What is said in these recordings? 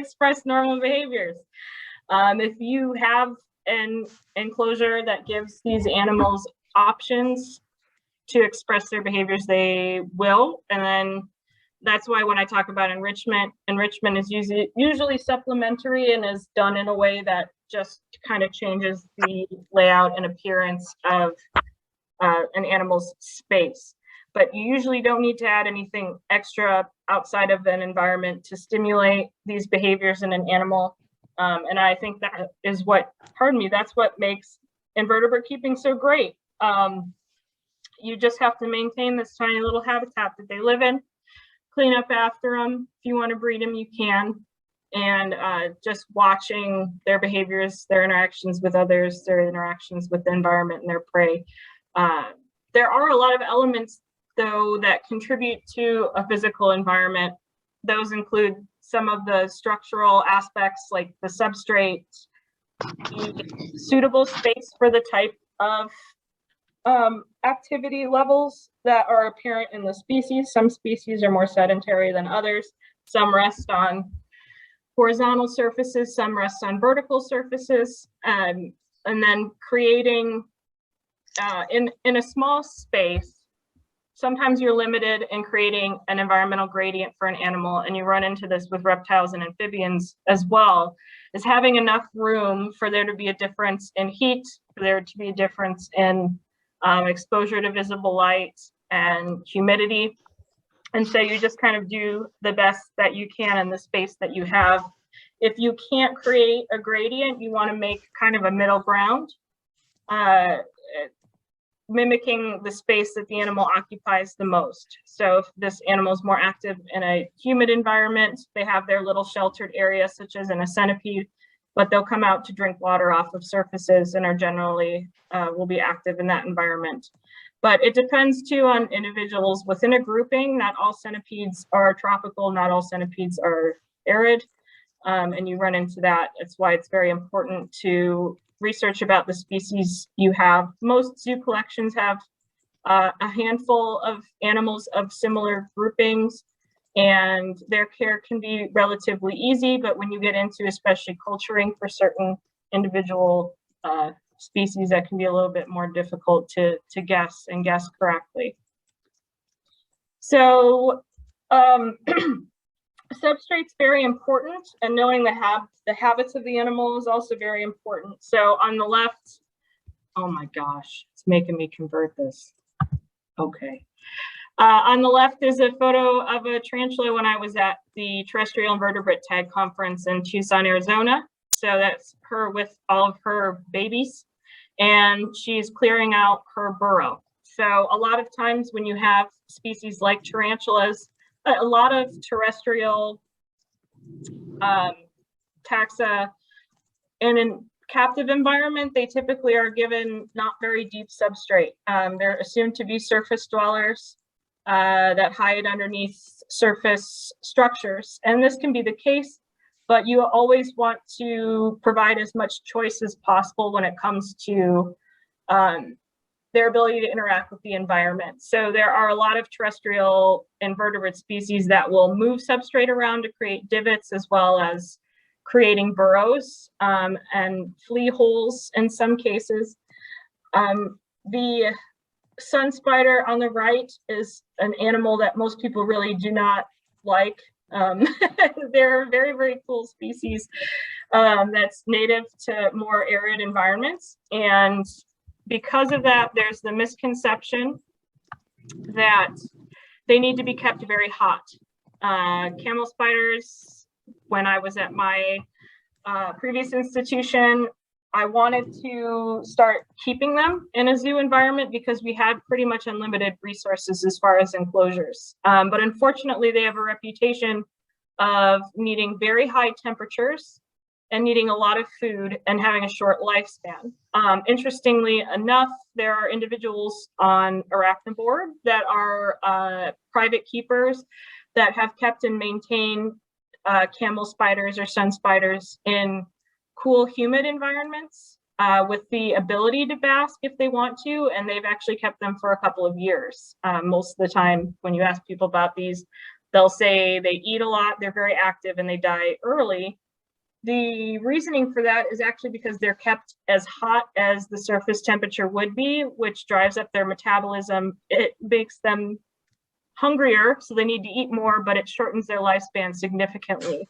express normal behaviors. If you have an enclosure that gives these animals options to express their behaviors, they will. And then that's why when I talk about enrichment is usually supplementary and is done in a way that just kind of changes the layout and appearance of an animal's space. But you usually don't need to add anything extra outside of an environment to stimulate these behaviors in an animal. And I think that is what, that's what makes invertebrate keeping so great. You just have to maintain this tiny little habitat that they live in, clean up after them. If you want to breed them, you can. And just watching their behaviors, their interactions with others, their interactions with the environment and their prey. There are a lot of elements, though, that contribute to a physical environment. Those include some of the structural aspects like the substrate, the suitable space for the type of activity levels that are apparent in the species. Some species are more sedentary than others. Some rest on horizontal surfaces, some rest on vertical surfaces, and then creating in a small space. Sometimes you're limited in creating an environmental gradient for an animal, and you run into this with reptiles and amphibians as well, is having enough room for there to be a difference in heat, for there to be a difference in exposure to visible light and humidity. And so you just kind of do the best that you can in the space that you have. If you can't create a gradient, you want to make kind of a middle ground, mimicking the space that the animal occupies the most. So if this animal is more active in a humid environment, they have their little sheltered area, such as in a centipede, but they'll come out to drink water off of surfaces and are generally will be active in that environment. But it depends too on individuals within a grouping. Not all centipedes are tropical, not all centipedes are arid, and you run into that. That's why it's very important to research about the species you have. Most zoo collections have a handful of animals of similar groupings, and their care can be relatively easy, but when you get into especially culturing for certain individual species, that can be a little bit more difficult to guess correctly. So substrate's very important, and knowing the habits of the animal is also very important. So on the left, oh my gosh, it's making me convert this. Okay. On the left is a photo of a tarantula when I was at the Terrestrial Invertebrate Tag Conference in Tucson, Arizona. So that's her with all of her babies, and she's clearing out her burrow. So a lot of times when you have species like tarantulas, a lot of terrestrial taxa in a captive environment, they typically are given not very deep substrate. They're assumed to be surface dwellers that hide underneath surface structures. And this can be the case, but you always want to provide as much choice as possible when it comes to their ability to interact with the environment. So there are a lot of terrestrial invertebrate species that will move substrate around to create divots, as well as creating burrows and flea holes in some cases. The sun spider on the right is an animal that most people really do not like. They're a very, very cool species that's native to more arid environments. And because of that, there's the misconception that they need to be kept very hot. Camel spiders, when I was at my previous institution, I wanted to start keeping them in a zoo environment because we had pretty much unlimited resources as far as enclosures. But unfortunately, they have a reputation of needing very high temperatures and needing a lot of food and having a short lifespan. Interestingly enough, there are individuals on Arachnivore that are private keepers that have kept and maintained camel spiders or sun spiders in cool, humid environments with the ability to bask if they want to, and they've actually kept them for a couple of years. Most of the time when you ask people about these, they'll say they eat a lot, they're very active, and they die early. The reasoning for that is actually because they're kept as hot as the surface temperature would be, which drives up their metabolism. It makes them hungrier, so they need to eat more, but it shortens their lifespan significantly.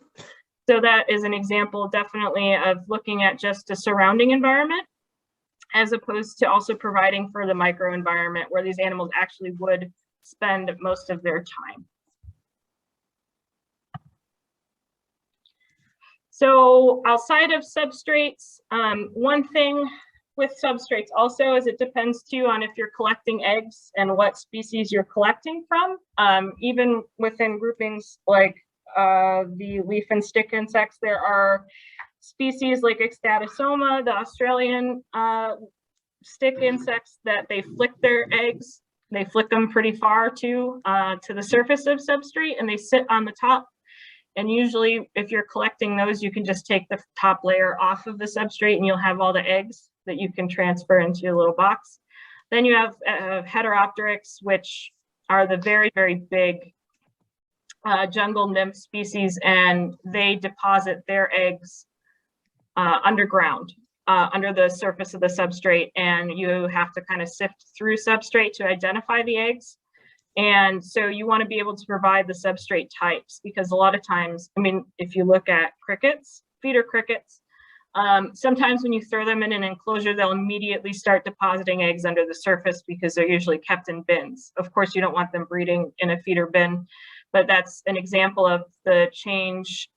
So that is an example definitely of looking at just a surrounding environment, as opposed to also providing for the microenvironment where these animals actually would spend most of their time. So outside of substrates, one thing with substrates also is it depends too on if you're collecting eggs and what species you're collecting from. Even within groupings like the leaf and stick insects, there are species like Ecstatosoma, the Australian stick insects, that they flick their eggs. They flick them pretty far to the surface of substrate, and they sit on the top. And usually if you're collecting those, you can just take the top layer off of the substrate and you'll have all the eggs that you can transfer into your little box. Then you have Heteropteryx, which are the very, very big jungle nymph species, and they deposit their eggs underground, under the surface of the substrate, and you have to kind of sift through substrate to identify the eggs. And so you want to be able to provide the substrate types, because a lot of times, I mean, if you look at crickets, feeder crickets, sometimes when you throw them in an enclosure, they'll immediately start depositing eggs under the surface because they're usually kept in bins. Of course, you don't want them breeding in a feeder bin, but that's an example of the change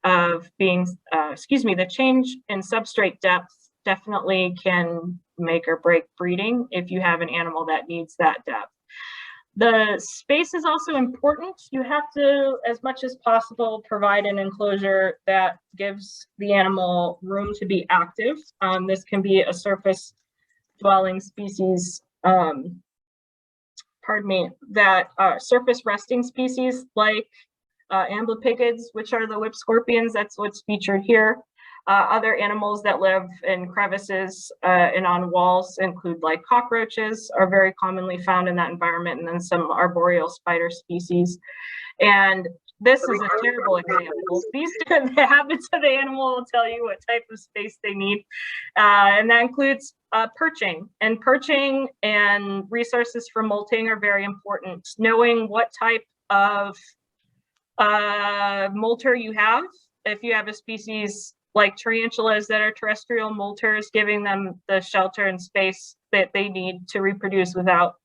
of being, the change in substrate depth definitely can make or break breeding if you have an animal that needs that depth. The space is also important. You have to, as much as possible, provide an enclosure that gives the animal room to be active. This can be a surface dwelling species, that surface resting species like amblypygids, which are the whip scorpions. That's what's featured here. Other animals that live in crevices and on walls include like cockroaches, are very commonly found in that environment, and then some arboreal spider species. And this is a terrible example. The habits of the animal will tell you what type of space they need. And that includes perching. And perching and resources for molting are very important. Knowing what type of molter you have. If you have a species like tarantulas that are terrestrial molters, giving them the shelter and space that they need to reproduce without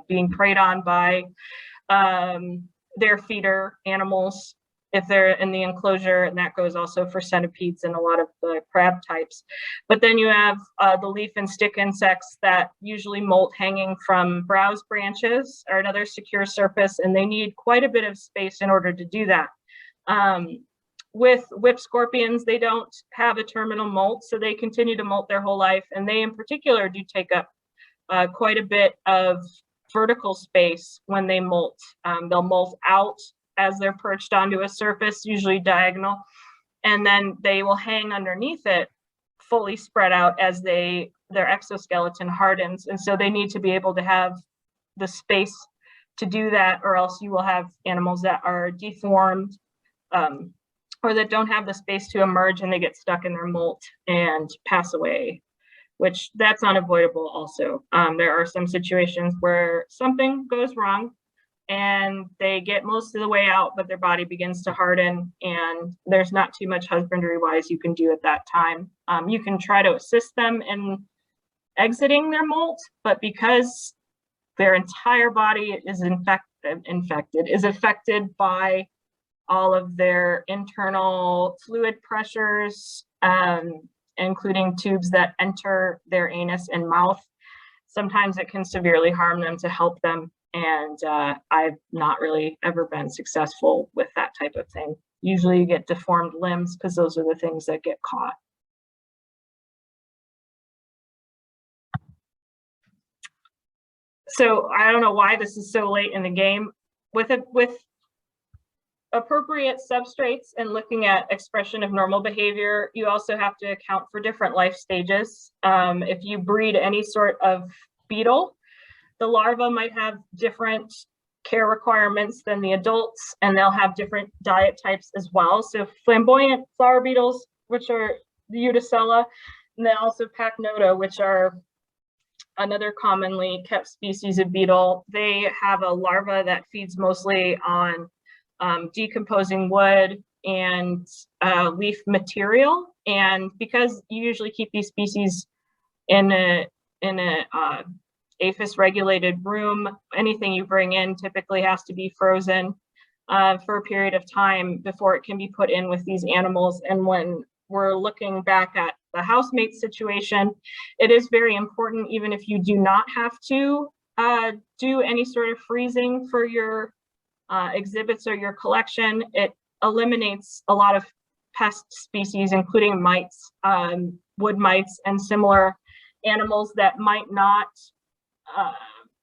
being preyed on by their feeder animals if they're in the enclosure, and that goes also for centipedes and a lot of the crab types. But then you have the leaf and stick insects that usually molt hanging from browse branches or another secure surface, and they need quite a bit of space in order to do that. With whip scorpions, they don't have a terminal molt, so they continue to molt their whole life, and they in particular do take up quite a bit of vertical space when they molt. They'll molt out as they're perched onto a surface, usually diagonal, and then they will hang underneath it fully spread out as their exoskeleton hardens. And so they need to be able to have the space to do that, or else you will have animals that are deformed, or that don't have the space to emerge, and they get stuck in their molt and pass away, which that's unavoidable also. There are some situations where something goes wrong and they get most of the way out, but their body begins to harden, and there's not too much husbandry wise you can do at that time. You can try to assist them in exiting their molt, but because their entire body is affected by all of their internal fluid pressures, including tubes that enter their anus and mouth, sometimes it can severely harm them to help them. And I've not really ever been successful with that type of thing. Usually you get deformed limbs because those are the things that get caught. So I don't know why this is so late in the game. With appropriate substrates and looking at expression of normal behavior, you also have to account for different life stages. If you breed any sort of beetle, the larva might have different care requirements than the adults, and they'll have different diet types as well. So flamboyant flower beetles, which are the Uticella, and then also Pachnota, which are another commonly kept species of beetle. They have a larva that feeds mostly on decomposing wood and leaf material. And because you usually keep these species in a aphis regulated room, anything you bring in typically has to be frozen for a period of time before it can be put in with these animals. And when we're looking back at the housemate situation, it is very important, even if you do not have to do any sort of freezing for your exhibits or your collection, it eliminates a lot of pest species, including mites, wood mites, and similar animals that might not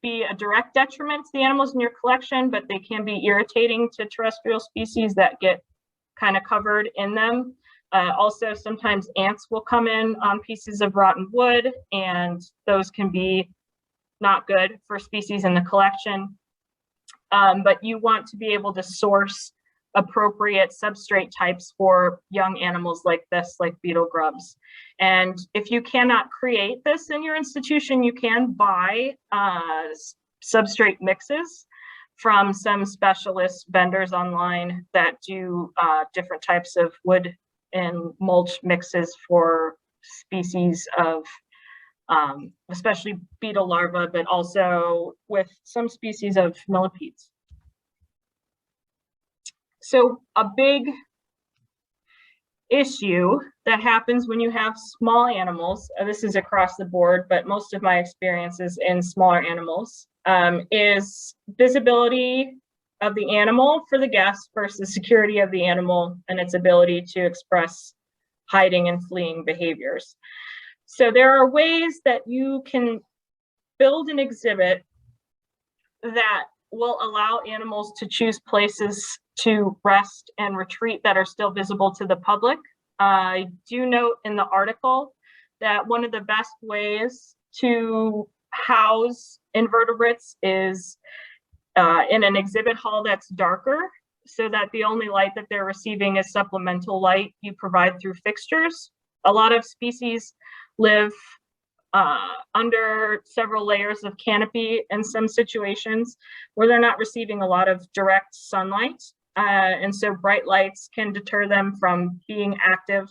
be a direct detriment to the animals in your collection, but they can be irritating to terrestrial species that get kind of covered in them. Also, sometimes ants will come in on pieces of rotten wood, and those can be not good for species in the collection. But you want to be able to source appropriate substrate types for young animals like this, like beetle grubs. And if you cannot create this in your institution, you can buy substrate mixes from some specialist vendors online that do different types of wood and mulch mixes for species of especially beetle larvae, but also with some species of millipedes. So a big issue that happens when you have small animals, this is across the board, but most of my experiences in smaller animals, is visibility of the animal for the guest versus security of the animal and its ability to express hiding and fleeing behaviors. So there are ways that you can build an exhibit that will allow animals to choose places to rest and retreat that are still visible to the public. I do note in the article that one of the best ways to house invertebrates is in an exhibit hall that's darker, so that the only light that they're receiving is supplemental light you provide through fixtures. A lot of species live under several layers of canopy in some situations where they're not receiving a lot of direct sunlight. And so bright lights can deter them from being active.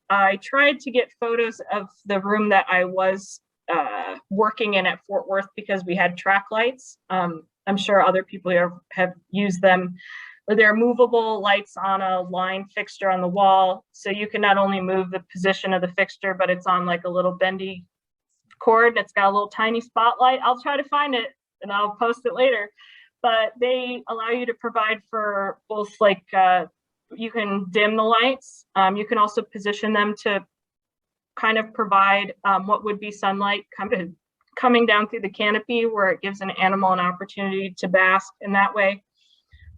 I tried to get photos of the room that I was working in at Fort Worth because we had track lights. I'm sure other people here have used them. They're movable lights on a line fixture on the wall. So you can not only move the position of the fixture, but it's on like a little bendy cord that's got a little tiny spotlight. I'll try to find it and I'll post it later. But they allow you to provide for both, like you can dim the lights. You can also position them to kind of provide what would be sunlight coming down through the canopy, where it gives an animal an opportunity to bask in that way.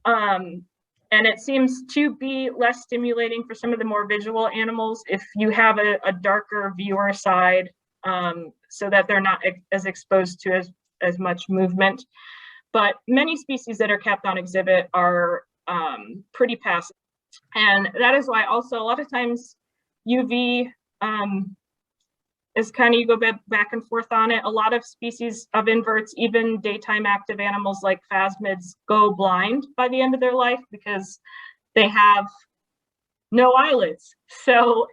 And it seems to be less stimulating for some of the more visual animals if you have a darker viewer side, so that they're not as exposed to as much movement. But many species that are kept on exhibit are pretty passive. And that is why also a lot of times UV is kind of, you go back and forth on it. A lot of species of inverts, even daytime active animals like phasmids, go blind by the end of their life because they have no eyelids. So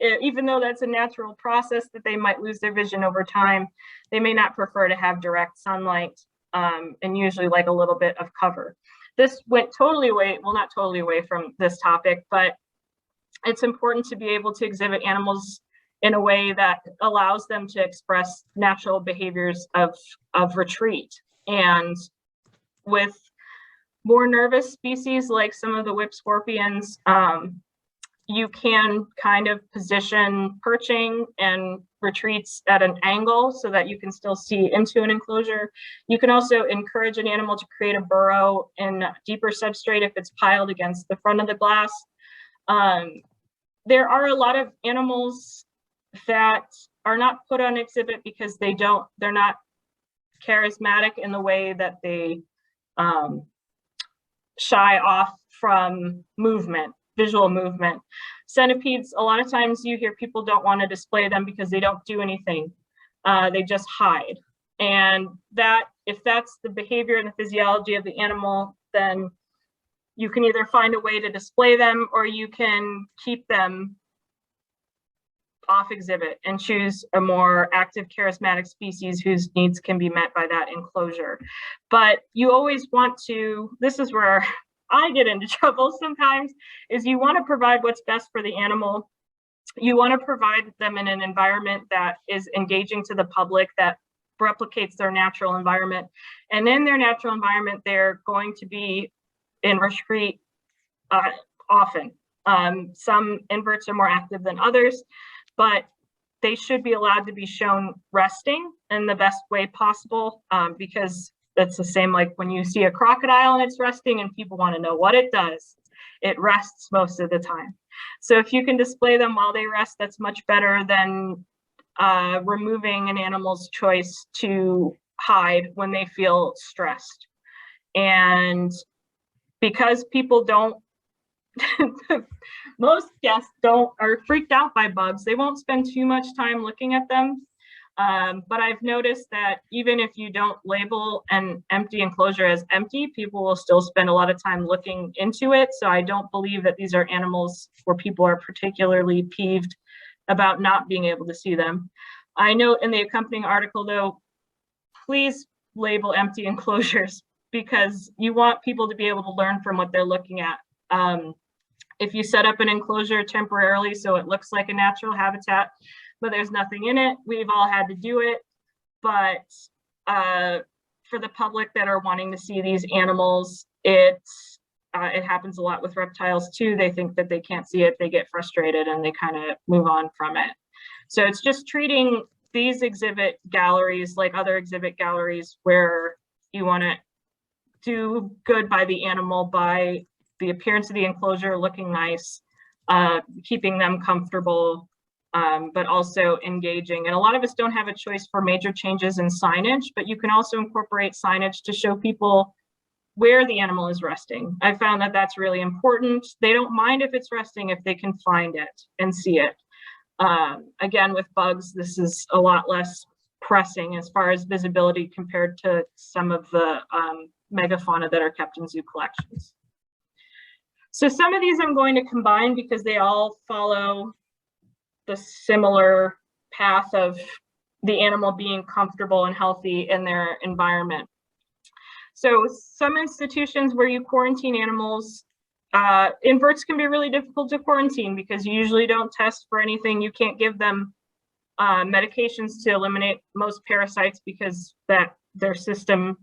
even though that's a natural process that they might lose their vision over time, they may not prefer to have direct sunlight and usually like a little bit of cover. This went totally away, well, not totally away from this topic, but it's important to be able to exhibit animals in a way that allows them to express natural behaviors of retreat. And with more nervous species like some of the whip scorpions, you can kind of position perching and retreats at an angle so that you can still see into an enclosure. You can also encourage an animal to create a burrow in deeper substrate if it's piled against the front of the glass. There are a lot of animals that are not put on exhibit because they're not charismatic in the way that they shy off from movement, visual movement. Centipedes, a lot of times you hear people don't want to display them because they don't do anything. They just hide. And that, if that's the behavior and the physiology of the animal, then you can either find a way to display them or you can keep them off exhibit and choose a more active, charismatic species whose needs can be met by that enclosure. But you always want to, this is where I get into trouble sometimes, is you want to provide what's best for the animal. You want to provide them in an environment that is engaging to the public, that replicates their natural environment. And in their natural environment, they're going to be in retreat often. Some inverts are more active than others, but they should be allowed to be shown resting in the best way possible, because it's the same like when you see a crocodile and it's resting and people want to know what it does. It rests most of the time. So if you can display them while they rest, that's much better than removing an animal's choice to hide when they feel stressed. And because people don't, most guests are freaked out by bugs, they won't spend too much time looking at them. But I've noticed that even if you don't label an empty enclosure as empty, people will still spend a lot of time looking into it. So I don't believe that these are animals where people are particularly peeved about not being able to see them. I note in the accompanying article, though, please label empty enclosures because you want people to be able to learn from what they're looking at. If you set up an enclosure temporarily so it looks like a natural habitat, but there's nothing in it, we've all had to do it. But for the public that are wanting to see these animals, it happens a lot with reptiles too. They think that they can't see it, they get frustrated and they kind of move on from it. So it's just treating these exhibit galleries like other exhibit galleries where you want to do good by the animal, by the appearance of the enclosure looking nice, keeping them comfortable, but also engaging. And a lot of us don't have a choice for major changes in signage, but you can also incorporate signage to show people where the animal is resting. I found that that's really important. They don't mind if it's resting if they can find it and see it. Again, with bugs, this is a lot less pressing as far as visibility compared to some of the megafauna that are kept in zoo collections. So some of these I'm going to combine because they all follow the similar path of the animal being comfortable and healthy in their environment. So some institutions where you quarantine animals, inverts can be really difficult to quarantine because you usually don't test for anything. You can't give them medications to eliminate most parasites because their system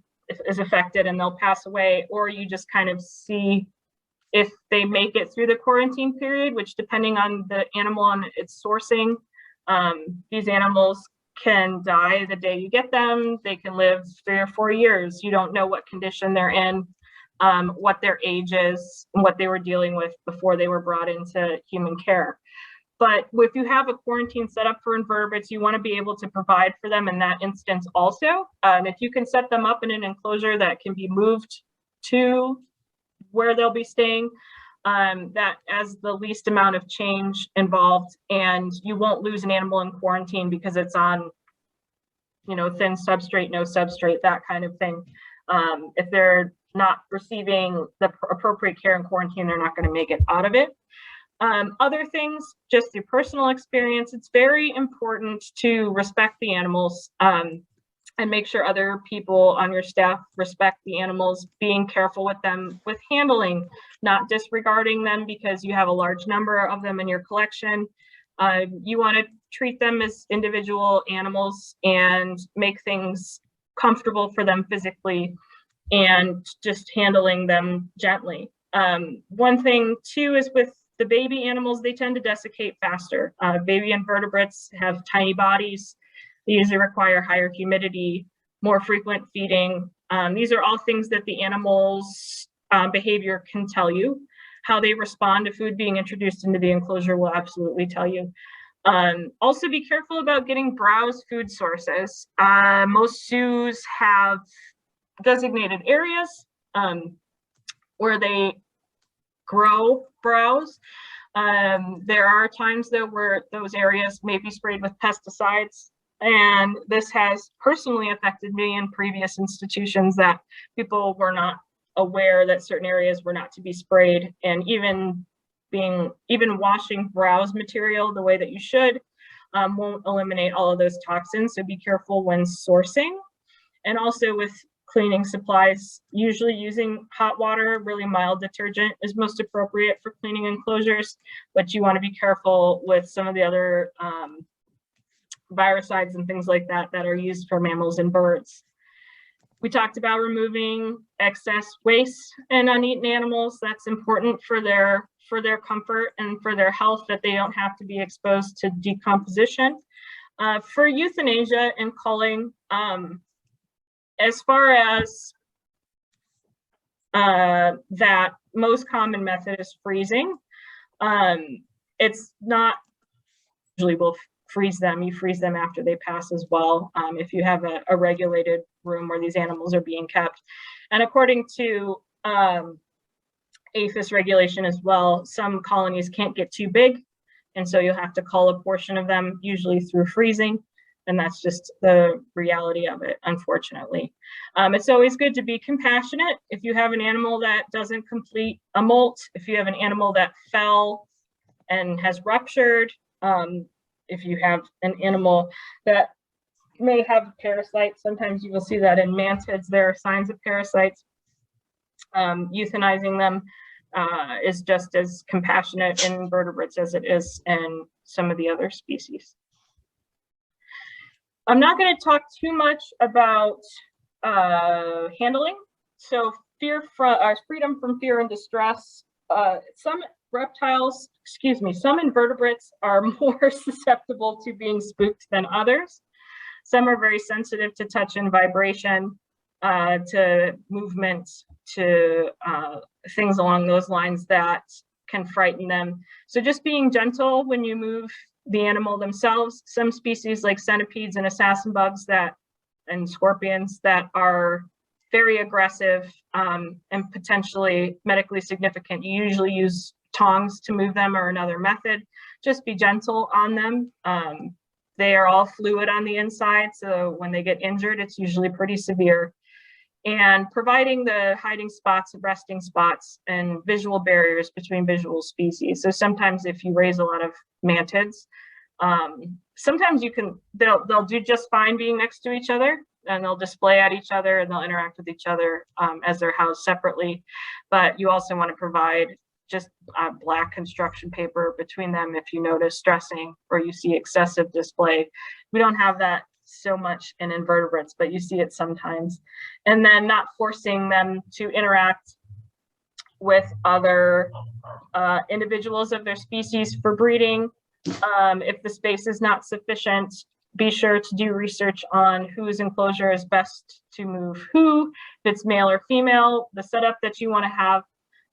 is affected and they'll pass away, or you just kind of see if they make it through the quarantine period, which depending on the animal and its sourcing, these animals can die the day you get them. They can live 3 or 4 years. You don't know what condition they're in, what their age is, and what they were dealing with before they were brought into human care. But if you have a quarantine set up for invertebrates, you want to be able to provide for them in that instance also. If you can set them up in an enclosure that can be moved to where they'll be staying, that has the least amount of change involved, and you won't lose an animal in quarantine because it's on, thin substrate, no substrate, that kind of thing. If they're not receiving the appropriate care in quarantine, they're not going to make it out of it. Other things, just through personal experience, it's very important to respect the animals and make sure other people on your staff respect the animals, being careful with them, with handling, not disregarding them because you have a large number of them in your collection. You want to treat them as individual animals and make things comfortable for them physically and just handling them gently. One thing too is with the baby animals, they tend to desiccate faster. Baby invertebrates have tiny bodies. They usually require higher humidity, more frequent feeding. These are all things that the animal's behavior can tell you. How they respond to food being introduced into the enclosure will absolutely tell you. Also be careful about getting browse food sources. Most zoos have designated areas where they grow browse. There are times though where those areas may be sprayed with pesticides, and this has personally affected me in previous institutions that people were not aware that certain areas were not to be sprayed, and even washing browse material the way that you should won't eliminate all of those toxins. So be careful when sourcing, and also with cleaning supplies, usually using hot water, really mild detergent is most appropriate for cleaning enclosures, but you want to be careful with some of the other virucides and things like that that are used for mammals and birds. We talked about removing excess waste and uneaten animals. That's important for their comfort and for their health, that they don't have to be exposed to decomposition. For euthanasia and culling, as far as that most common method is freezing. It's not usually will freeze them. You freeze them after they pass as well, if you have a regulated room where these animals are being kept. And according to APHIS regulation as well, some colonies can't get too big, and so you'll have to cull a portion of them, usually through freezing. And that's just the reality of it, unfortunately. It's always good to be compassionate. If you have an animal that doesn't complete a molt, if you have an animal that fell and has ruptured, if you have an animal that may have parasites, sometimes you will see that in mantids, there are signs of parasites. Euthanizing them is just as compassionate in invertebrates as it is in some of the other species. I'm not going to talk too much about handling. So freedom from fear and distress. Some invertebrates are more susceptible to being spooked than others. Some are very sensitive to touch and vibration, to movement, to things along those lines that can frighten them. So just being gentle when you move the animal themselves. Some species like centipedes and assassin bugs and scorpions that are very aggressive and potentially medically significant, you usually use tongs to move them or another method. Just be gentle on them. They are all fluid on the inside, so when they get injured, it's usually pretty severe. And providing the hiding spots, resting spots, and visual barriers between visual species. So sometimes if you raise a lot of mantids, sometimes they'll do just fine being next to each other, and they'll display at each other and they'll interact with each other as they're housed separately. But you also want to provide just black construction paper between them if you notice stressing or you see excessive display. We don't have that so much in invertebrates, but you see it sometimes. And then not forcing them to interact with other individuals of their species for breeding. If the space is not sufficient, be sure to do research on whose enclosure is best to move who, if it's male or female, the setup that you want to have.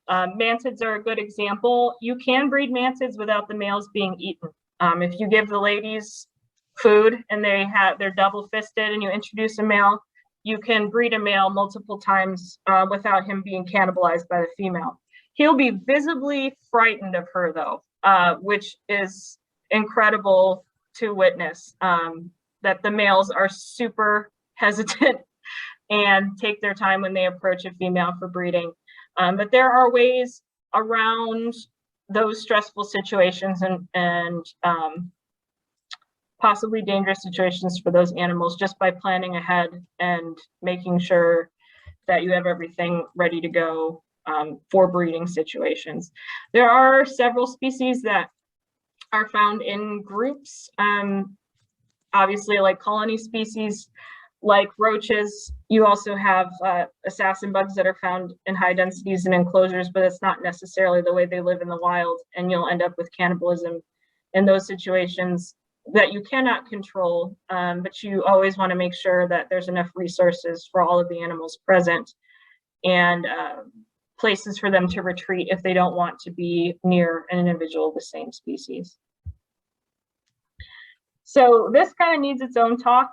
Mantids are a good example. You can breed mantids without the males being eaten. If you give the ladies food and they're double fisted and you introduce a male, you can breed a male multiple times without him being cannibalized by the female. He'll be visibly frightened of her though, which is incredible to witness, that the males are super hesitant and take their time when they approach a female for breeding. But there are ways around those stressful situations and possibly dangerous situations for those animals just by planning ahead and making sure that you have everything ready to go for breeding situations. There are several species that are found in groups, obviously like colony species, like roaches. You also have assassin bugs that are found in high densities in enclosures, but it's not necessarily the way they live in the wild, and you'll end up with cannibalism in those situations that you cannot control, but you always want to make sure that there's enough resources for all of the animals present and places for them to retreat if they don't want to be near an individual of the same species. So this kind of needs its own talk.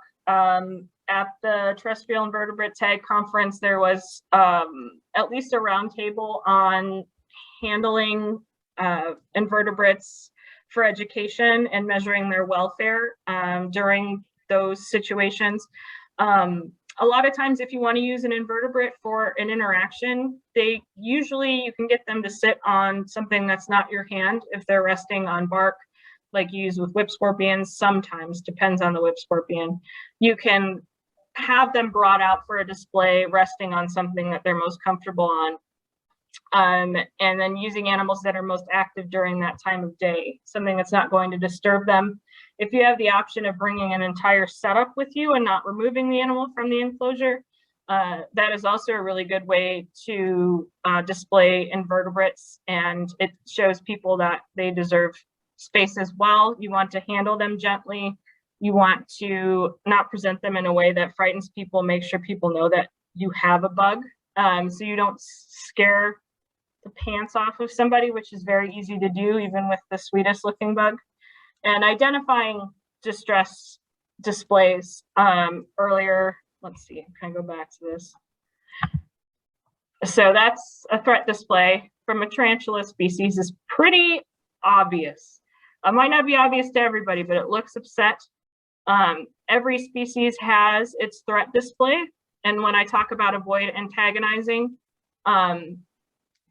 At the Terrestrial Invertebrate Tag Conference, there was at least a roundtable on handling invertebrates for education and measuring their welfare during those situations. A lot of times, if you want to use an invertebrate for an interaction, you can get them to sit on something that's not your hand if they're resting on bark, like you use with whip scorpions. Sometimes, depends on the whip scorpion. You can have them brought out for a display, resting on something that they're most comfortable on. And then using animals that are most active during that time of day, something that's not going to disturb them. If you have the option of bringing an entire setup with you and not removing the animal from the enclosure, that is also a really good way to display invertebrates, and it shows people that they deserve space as well. You want to handle them gently. You want to not present them in a way that frightens people, make sure people know that you have a bug, so you don't scare the pants off of somebody, which is very easy to do even with the sweetest looking bug. And identifying distress displays earlier. Let's see, can I go back to this? So that's a threat display from a tarantula species. Is pretty obvious. It might not be obvious to everybody, but it looks upset. Every species has its threat display. And when I talk about avoid antagonizing,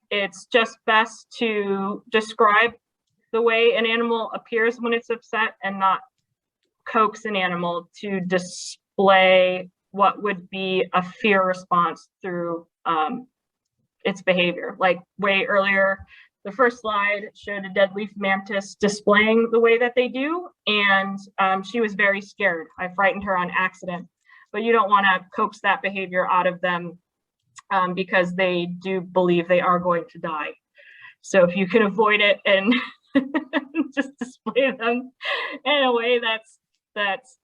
it's just best to describe the way an animal appears when it's upset and not coax an animal to display what would be a fear response through its behavior. Like way earlier, the first slide showed a dead leaf mantis displaying the way that they do, and she was very scared. I frightened her on accident, but you don't want to coax that behavior out of them because they do believe they are going to die. So if you can avoid it and just display them in a way that's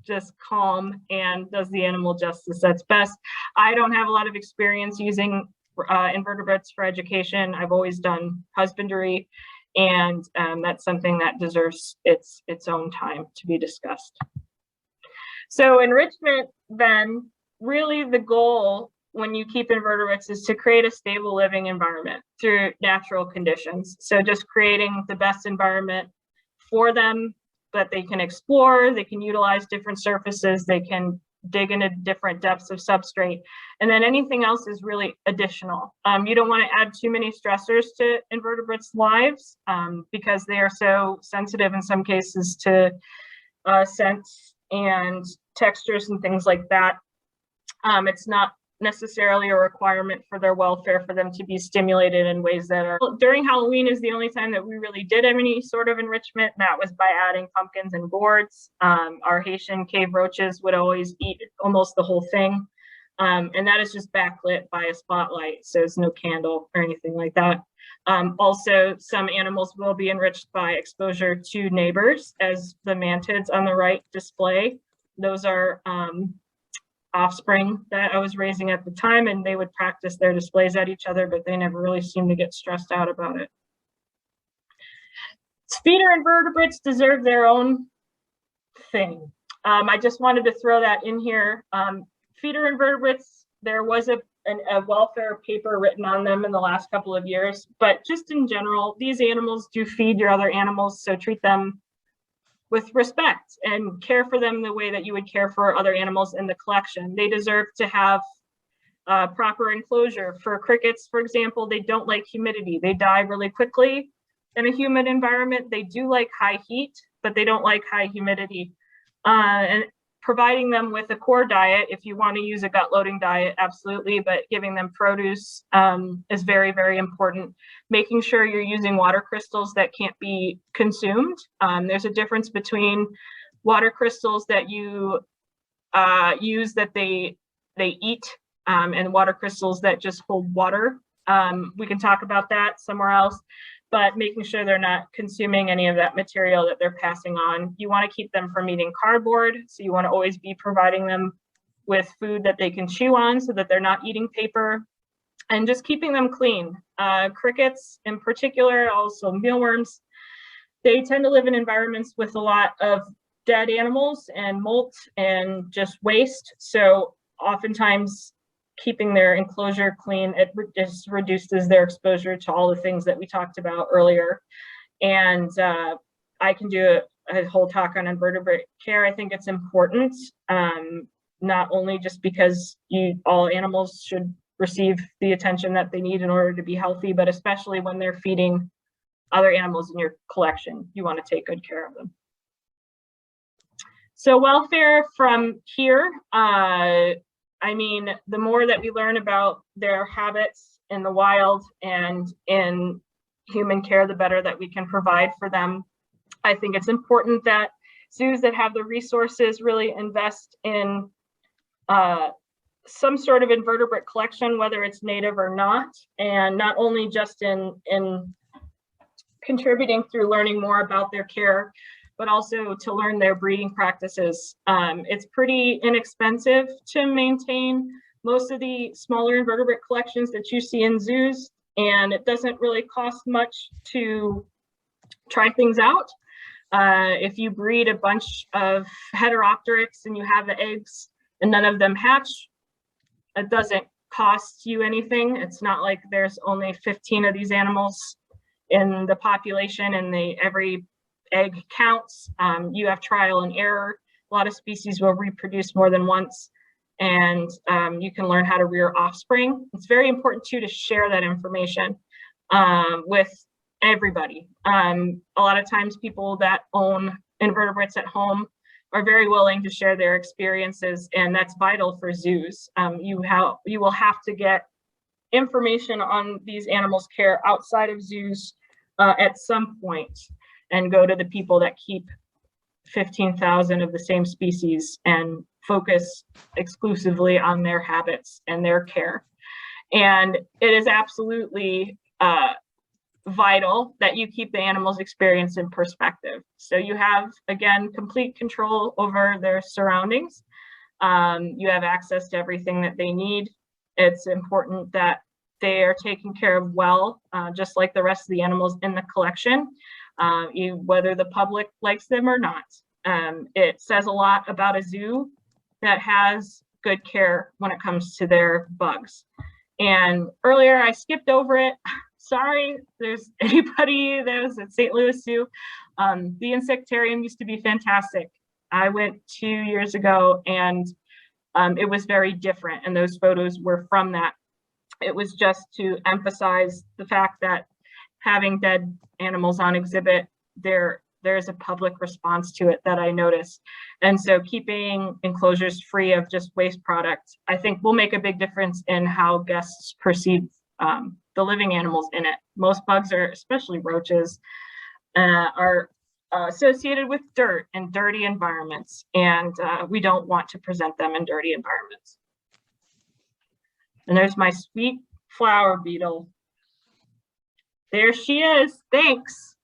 just calm and does the animal justice, that's best. I don't have a lot of experience using invertebrates for education. I've always done husbandry, and that's something that deserves its own time to be discussed. So enrichment, then, really the goal when you keep invertebrates is to create a stable living environment through natural conditions. So just creating the best environment for them that they can explore, they can utilize different surfaces, they can dig into different depths of substrate, and then anything else is really additional. You don't want to add too many stressors to invertebrates' lives because they are so sensitive in some cases to scents and textures and things like that. It's not necessarily a requirement for their welfare for them to be stimulated in ways that are. During Halloween is the only time that we really did any sort of enrichment, and that was by adding pumpkins and gourds. Our Haitian cave roaches would always eat almost the whole thing, and that is just backlit by a spotlight, so it's no candle or anything like that. Also, some animals will be enriched by exposure to neighbors, as the mantids on the right display. Those are offspring that I was raising at the time, and they would practice their displays at each other, but they never really seemed to get stressed out about it. Feeder invertebrates deserve their own thing. I just wanted to throw that in here. Feeder invertebrates, there was a welfare paper written on them in the last couple of years, but just in general, these animals do feed your other animals, so treat them with respect and care for them the way that you would care for other animals in the collection. They deserve to have proper enclosure. For crickets, for example, they don't like humidity. They die really quickly in a humid environment. They do like high heat, but they don't like high humidity. And providing them with a core diet, if you want to use a gut loading diet, absolutely, but giving them produce is very, very important. Making sure you're using water crystals that can't be consumed. There's a difference between water crystals that you use that they eat and water crystals that just hold water. We can talk about that somewhere else, but making sure they're not consuming any of that material that they're passing on. You want to keep them from eating cardboard, so you want to always be providing them with food that they can chew on so that they're not eating paper, and just keeping them clean. Crickets in particular, also mealworms, They tend to live in environments with a lot of dead animals and molt and just waste. So oftentimes keeping their enclosure clean, it just reduces their exposure to all the things that we talked about earlier. And I can do a whole talk on invertebrate care. I think it's important, not only just because all animals should receive the attention that they need in order to be healthy, but especially when they're feeding other animals in your collection. You want to take good care of them. So welfare from here, I mean, the more that we learn about their habits in the wild and in human care, the better that we can provide for them. I think it's important that zoos that have the resources really invest in some sort of invertebrate collection, whether it's native or not, and not only just in contributing through learning more about their care, but also to learn their breeding practices. It's pretty inexpensive to maintain most of the smaller invertebrate collections that you see in zoos, and it doesn't really cost much to try things out. If you breed a bunch of heteropteryx and you have the eggs and none of them hatch, it doesn't cost you anything. It's not like there's only 15 of these animals in the population and every egg counts. You have trial and error. A lot of species will reproduce more than once, and you can learn how to rear offspring. It's very important too to share that information with everybody. A lot of times people that own invertebrates at home are very willing to share their experiences, and that's vital for zoos. You will have to get information on these animals' care outside of zoos at some point, and go to the people that keep 15,000 of the same species and focus exclusively on their habits and their care. And it is absolutely vital that you keep the animal's experience in perspective. So you have, again, complete control over their surroundings. You have access to everything that they need. It's important that they are taken care of well, just like the rest of the animals in the collection, whether the public likes them or not. It says a lot about a zoo that has good care when it comes to their bugs. And earlier I skipped over it. Sorry, there's anybody that was at St. Louis Zoo. The insectarium used to be fantastic. I went 2 years ago and it was very different, and those photos were from that. It was just to emphasize the fact that having dead animals on exhibit, there's a public response to it that I noticed. And so keeping enclosures free of just waste products, I think will make a big difference in how guests perceive the living animals in it. Most bugs, especially roaches, are associated with dirt and dirty environments, and we don't want to present them in dirty environments. And there's my sweet flower beetle. There she is. Thanks.